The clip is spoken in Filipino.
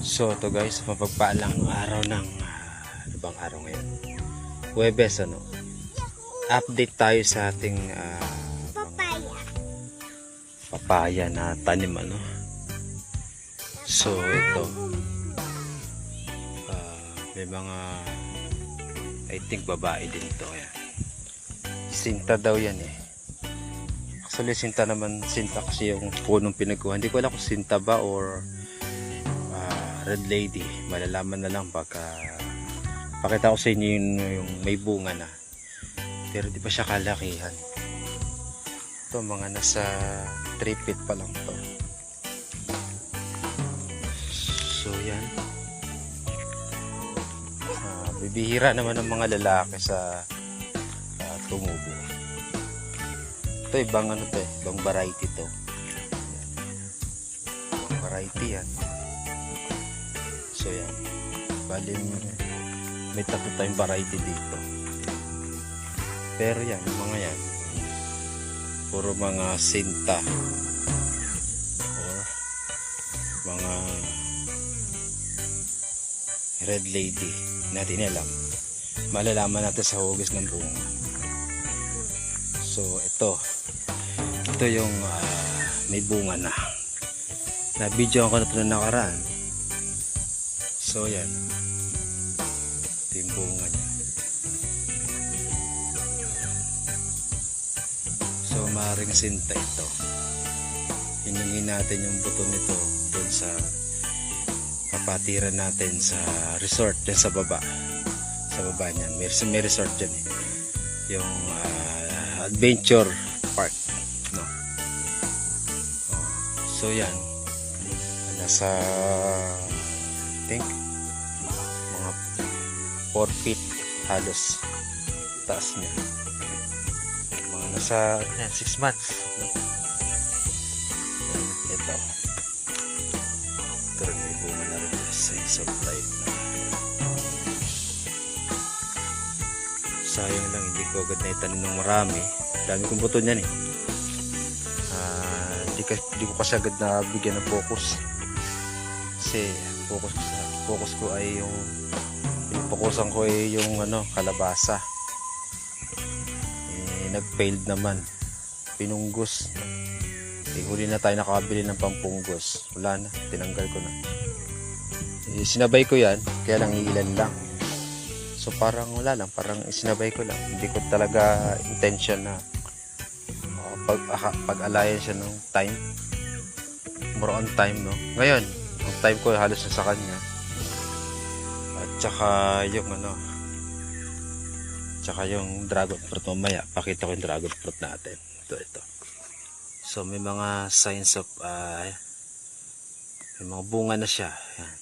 So to guys, mapagpaalang araw ng ano bang araw ngayon? Huwebes ano? Update tayo sa ating papaya na tanim ano. So ito may mga I think babae din to. Ayan. Sinta daw yan eh. Actually sinta kasi yung punong pinagkuha. Hindi ko alam kung sinta ba or red lady. Malalaman na lang pagka pakita ko sa inyo yung may bunga na. Pero di pa siya kalakihan. Ito mga nasa 3 feet pa lang to. So yan. Bibihira naman ng mga lalaki sa tumubo. Ito ibang ano to, ibang variety to. Ibang variety yan. So yan. Bali may tatlo tayong variety dito. Pero yan, yung mga yan puro mga sinta or mga red lady. Natin alam. Malalaman natin sa hugis ng bunga. So ito yung may bunga na. Na-video ko na ito na nakaraan. So yan. Ito yung bunga niya. So maaaring sinta ito. Hinungin natin yung buto nito doon sa papatiran natin sa resort din sa baba niyan. May resort dyan eh. Yung adventure park no? So yan nasa I think mga 4 feet halos taas niya, mga nasa 6 months no? Ito rin may bunga na rin signs of life na. Sayang lang hindi ko agad na itanim ng marami. Dami kong buto niyan eh. Hindi ko kasi agad na bigyan ng focus. Kasi focus ko ay yung focusan ko ay yung kalabasa. Nag-failed naman. Pinunggos. Huli na tayo nakabili ng pampunggos. Wala na, tinanggal ko na. Sinabay ko yan, kaya lang ilan lang. So parang wala lang, parang sinabay ko lang. Hindi ko talaga intention na pag-alayan siya ng time. More on time, no? Ngayon, ang time ko halos na sa kanya. At saka yung dragon fruit mamaya. Pakita ko yung dragon fruit natin. Ito. So may mga signs of may mga bunga na siya. Yan.